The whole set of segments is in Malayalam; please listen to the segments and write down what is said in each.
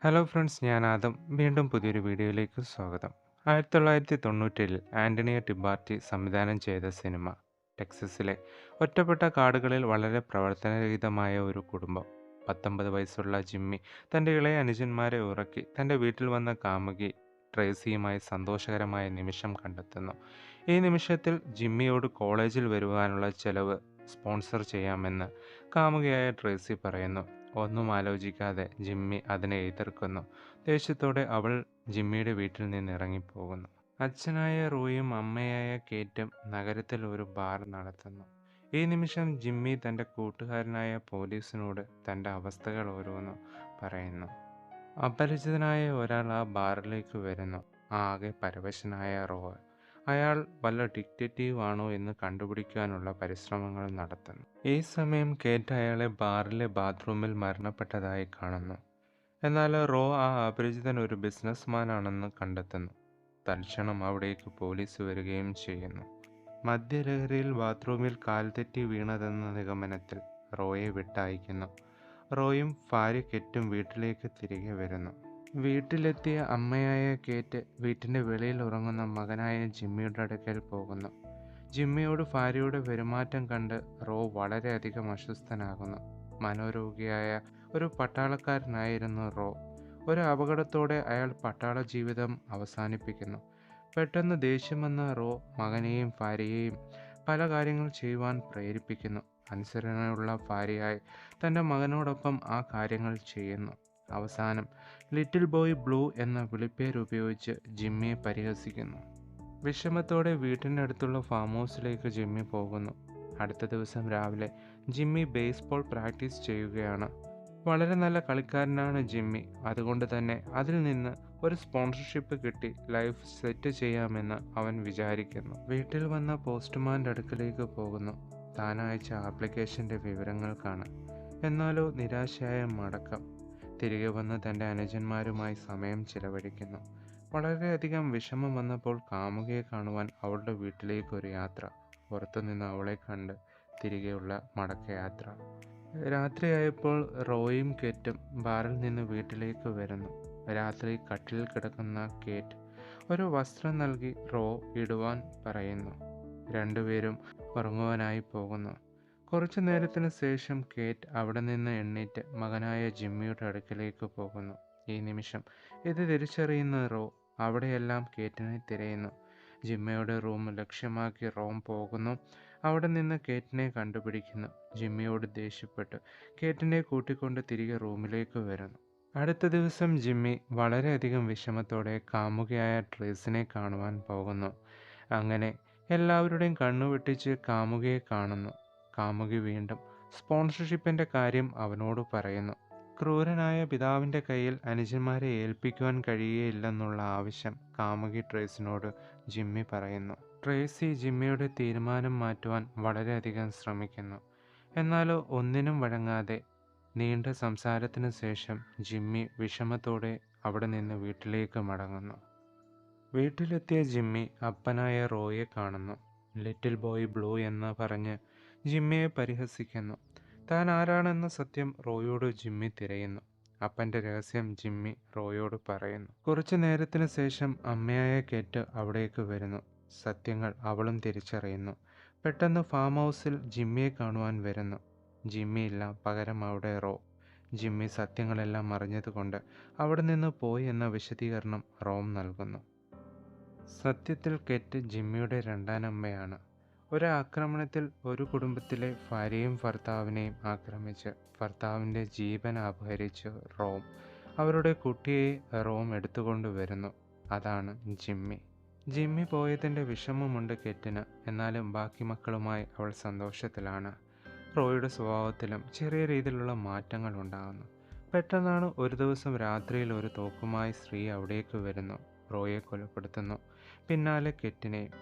ഹലോ ഫ്രണ്ട്സ്, ഞാൻ ആദം. വീണ്ടും പുതിയൊരു വീഡിയോയിലേക്ക് സ്വാഗതം. 1997 ആന്റണിയോ ടിബാർട്ടി സംവിധാനം ചെയ്ത സിനിമ ടെക്സസിലെ ഒറ്റപ്പെട്ട കാടുകളിൽ വളരെ പ്രവർത്തനരഹിതമായ ഒരു കുടുംബം. 19 വയസ്സുള്ള ജിമ്മി തൻ്റെ ഇളയ അനുജന്മാരെ ഉറക്കി തൻ്റെ വീട്ടിൽ വന്ന കാമുകി ട്രേസിയുമായി സന്തോഷകരമായ നിമിഷം കണ്ടെത്തുന്നു. ഈ നിമിഷത്തിൽ ജിമ്മിയോട് കോളേജിൽ വരുവാനുള്ള ചെലവ് സ്പോൺസർ ചെയ്യാമെന്ന് കാമുകിയായ ട്രേസി പറയുന്നു. ഒന്നും ആലോചിക്കാതെ ജിമ്മി അതിനെ എതിർക്കുന്നു. ദേഷ്യത്തോടെ അവൾ ജിമ്മിയുടെ വീട്ടിൽ നിന്ന് ഇറങ്ങിപ്പോകുന്നു. അച്ഛനായ റോയും അമ്മയായ കേറ്റും നഗരത്തിൽ ഒരു ബാർ നടത്തുന്നു. ഈ നിമിഷം ജിമ്മി തൻ്റെ കൂട്ടുകാരനായ പോലീസിനോട് തൻ്റെ അവസ്ഥകൾ ഓരോന്നും പറയുന്നു. അപരിചിതനായ ഒരാൾ ആ ബാറിലേക്ക് വരുന്നു. ആകെ പരവശനായ റോ അയാൾ വല്ല ഡിറ്റക്റ്റീവ് ആണോ എന്ന് കണ്ടുപിടിക്കാനുള്ള പരിശ്രമങ്ങൾ നടത്തുന്നു. ഈ സമയം കേറ്റ് അയാളെ ബാറിലെ ബാത്റൂമിൽ മരണപ്പെട്ടതായി കാണുന്നു. എന്നാൽ റോ ആ അപരിചിതൻ ഒരു ബിസിനസ്മാൻ ആണെന്ന് കണ്ടെത്തുന്നു. തൽക്ഷണം അവിടേക്ക് പോലീസ് വരികയും ചെയ്യുന്നു. മദ്യലഹരിയിൽ ബാത്റൂമിൽ കാൽ തെറ്റി വീണതെന്ന നിഗമനത്തിൽ റോയെ വിട്ടയക്കുന്നു. റോയും ഭാര്യ കെറ്റും വീട്ടിലേക്ക് തിരികെ വരുന്നു. വീട്ടിലെത്തിയ അമ്മയായ കേറ്റ് വീട്ടിൻ്റെ വെളിയിൽ ഉറങ്ങുന്ന മകനായ ജിമ്മിയുടെ അടുക്കൽ പോകുന്നു. ജിമ്മിയോട് ഭാര്യയുടെ പെരുമാറ്റം കണ്ട് റോ വളരെയധികം അസ്വസ്ഥനാകുന്നു. മനോരോഗിയായ ഒരു പട്ടാളക്കാരനായിരുന്നു റോ. ഒരു അപകടത്തോടെ അയാൾ പട്ടാള ജീവിതം അവസാനിപ്പിക്കുന്നു. പെട്ടെന്ന് ദേഷ്യം വന്ന റോ മകനെയും ഭാര്യയെയും പല കാര്യങ്ങൾ ചെയ്യുവാൻ പ്രേരിപ്പിക്കുന്നു. അനുസരണയുള്ള ഭാര്യയായി തൻ്റെ മകനോടൊപ്പം ആ കാര്യങ്ങൾ ചെയ്യുന്നു. അവസാനം ലിറ്റിൽ ബോയ് ബ്ലൂ എന്ന വിളിപ്പേരുപയോഗിച്ച് ജിമ്മിയെ പരിഹസിക്കുന്നു. വിഷമത്തോടെ വീട്ടിൻ്റെ അടുത്തുള്ള ഫാം ഹൗസിലേക്ക് ജിമ്മി പോകുന്നു. അടുത്ത ദിവസം രാവിലെ ജിമ്മി ബേസ്ബോൾ പ്രാക്ടീസ് ചെയ്യുകയാണ്. വളരെ നല്ല കളിക്കാരനാണ് ജിമ്മി. അതുകൊണ്ട് തന്നെ അതിൽ നിന്ന് ഒരു സ്പോൺസർഷിപ്പ് കിട്ടി ലൈഫ് സെറ്റ് ചെയ്യാമെന്ന് അവൻ വിചാരിക്കുന്നു. വീട്ടിൽ വന്ന പോസ്റ്റ്മാൻ്റെ അടുക്കലേക്ക് പോകുന്നു. താൻ അയച്ച ആപ്ലിക്കേഷൻ്റെ വിവരങ്ങൾക്കാണ്. എന്നാലോ നിരാശയായ മടക്കം. തിരികെ വന്ന് തൻ്റെ അനുജന്മാരുമായി സമയം ചിലവഴിക്കുന്നു. വളരെയധികം വിഷമം വന്നപ്പോൾ കാമുകിയെ കാണുവാൻ അവളുടെ വീട്ടിലേക്ക് ഒരു യാത്ര. പുറത്തുനിന്ന് അവളെ കണ്ട് തിരികെയുള്ള മടക്കയാത്ര. രാത്രിയായപ്പോൾ റോയും കേറ്റും ബാറിൽ നിന്ന് വീട്ടിലേക്ക് വരുന്നു. രാത്രി കട്ടിലിൽ കിടക്കുന്ന കേറ്റ് ഒരു വസ്ത്രം നൽകി റോ ഇടുവാൻ പറയുന്നു. രണ്ടുപേരും ഉറങ്ങുവാനായി പോകുന്നു. കുറച്ചു നേരത്തിന് ശേഷം കേറ്റ് അവിടെ നിന്ന് എണ്ണീറ്റ് മകനായ ജിമ്മിയുടെ അടുക്കിലേക്ക് പോകുന്നു. ഈ നിമിഷം ഇത് തിരിച്ചറിയുന്ന റോ അവിടെയെല്ലാം കേറ്റിനെ തിരയുന്നു. ജിമ്മിയുടെ റൂം ലക്ഷ്യമാക്കി റോം പോകുന്നു. അവിടെ നിന്ന് കേറ്റിനെ കണ്ടുപിടിക്കുന്നു. ജിമ്മിയോട് ദേഷ്യപ്പെട്ട് കേറ്റിനെ കൂട്ടിക്കൊണ്ട് തിരികെ റൂമിലേക്ക് വരുന്നു. അടുത്ത ദിവസം ജിമ്മി വളരെയധികം വിഷമത്തോടെ കാമുകിയായ ട്രേസിനെ കാണുവാൻ പോകുന്നു. അങ്ങനെ എല്ലാവരുടെയും കണ്ണുവെട്ടിച്ച് കാമുകിയെ കാണുന്നു. കാമുകി വീണ്ടും സ്പോൺസർഷിപ്പിൻ്റെ കാര്യം അവനോട് പറയുന്നു. ക്രൂരനായ പിതാവിൻ്റെ കയ്യിൽ അനുജന്മാരെ ഏൽപ്പിക്കുവാൻ കഴിയുകയില്ലെന്നുള്ള ആവശ്യം കാമുകി ട്രേസിനോട് ജിമ്മി പറയുന്നു. ട്രേസി ജിമ്മിയുടെ തീരുമാനം മാറ്റുവാൻ വളരെയധികം ശ്രമിക്കുന്നു. എന്നാലോ ഒന്നിനും വഴങ്ങാതെ നീണ്ട സംസാരത്തിന് ശേഷം ജിമ്മി വിഷമത്തോടെ അവിടെ നിന്ന് വീട്ടിലേക്ക് മടങ്ങുന്നു. വീട്ടിലെത്തിയ ജിമ്മി അപ്പനായ റോയെ കാണുന്നു. ലിറ്റിൽ ബോയ് ബ്ലൂ എന്ന് പറഞ്ഞ് ജിമ്മിയെ പരിഹസിക്കുന്നു. താൻ ആരാണെന്ന സത്യം റോയോട് ജിമ്മി തിരയുന്നു. അപ്പൻ്റെ രഹസ്യം ജിമ്മി റോയോട് പറയുന്നു. കുറച്ചു നേരത്തിന് ശേഷം അമ്മയായ കേറ്റ് അവിടേക്ക് വരുന്നു. സത്യങ്ങൾ അവളും തിരിച്ചറിയുന്നു. പെട്ടെന്ന് ഫാം ഹൗസിൽ ജിമ്മിയെ കാണുവാൻ വരുന്നു. ജിമ്മി ഇല്ല, പകരം അവിടെ റോ. ജിമ്മി സത്യങ്ങളെല്ലാം അറിഞ്ഞതുകൊണ്ട് അവിടെ നിന്ന് പോയി എന്ന വിശദീകരണം റോം നൽകുന്നു. സത്യത്തിൽ കെറ്റ് ജിമ്മിയുടെ രണ്ടാനമ്മയാണ്. ഒരു ആക്രമണത്തിൽ ഒരു കുടുംബത്തിലെ ഭാര്യയും ഭർത്താവിനെയും ആക്രമിച്ച് ഭർത്താവിൻ്റെ ജീവൻ അപഹരിച്ച് റോം അവരുടെ കുട്ടിയെ റോം എടുത്തുകൊണ്ടുവരുന്നു. അതാണ് ജിമ്മി. ജിമ്മി പോയതിൻ്റെ വിഷമമുണ്ട് കെറ്റിന്. എന്നാലും ബാക്കി മക്കളുമായി അവൾ സന്തോഷത്തിലാണ്. റോയുടെ സ്വഭാവത്തിലും ചെറിയ രീതിയിലുള്ള മാറ്റങ്ങൾ ഉണ്ടാകുന്നു. പെട്ടെന്നാണ് ഒരു ദിവസം രാത്രിയിൽ ഒരു തോക്കുമായി സ്ത്രീ അവിടേക്ക് വരുന്നു. റോയെ കൊലപ്പെടുത്തുന്നു. പിന്നാലെ കെറ്റിനെയും.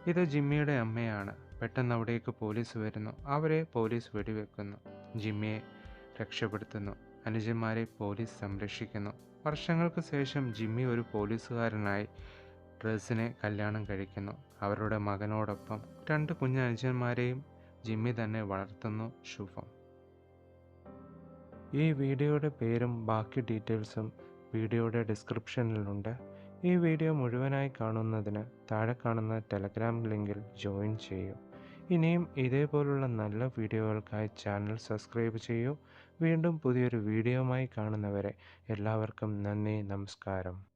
ഇത് ജിമ്മിയുടെ അമ്മയാണ്. പെട്ടെന്ന് അവിടേക്ക് പോലീസ് വരുന്നു. അവരെ പോലീസ് വെടിവെക്കുന്നു. ജിമ്മിയെ രക്ഷപ്പെടുത്തുന്നു. അനുജന്മാരെ പോലീസ് സംരക്ഷിക്കുന്നു. വർഷങ്ങൾക്ക് ശേഷം ജിമ്മി ഒരു പോലീസുകാരനായി ട്രേസിനെ കല്യാണം കഴിക്കുന്നു. അവരുടെ മകനോടൊപ്പം 2 കുഞ്ഞനുജന്മാരെയും ജിമ്മി തന്നെ വളർത്തുന്നു. ശുഭം. ഈ വീഡിയോയുടെ പേരും ബാക്കി ഡീറ്റെയിൽസും വീഡിയോയുടെ ഡിസ്ക്രിപ്ഷനിലുണ്ട്. ഈ വീഡിയോ മുഴുവനായി കാണുന്നതിന് താഴെ കാണുന്ന ടെലഗ്രാം ലിങ്കിൽ ജോയിൻ ചെയ്യൂ. ഇനിയും ഇതേപോലുള്ള നല്ല വീഡിയോകൾക്കായി ചാനൽ സബ്സ്ക്രൈബ് ചെയ്യൂ. വീണ്ടും പുതിയൊരു വീഡിയോയുമായി കാണുന്നവരെ എല്ലാവർക്കും നന്ദി, നമസ്കാരം.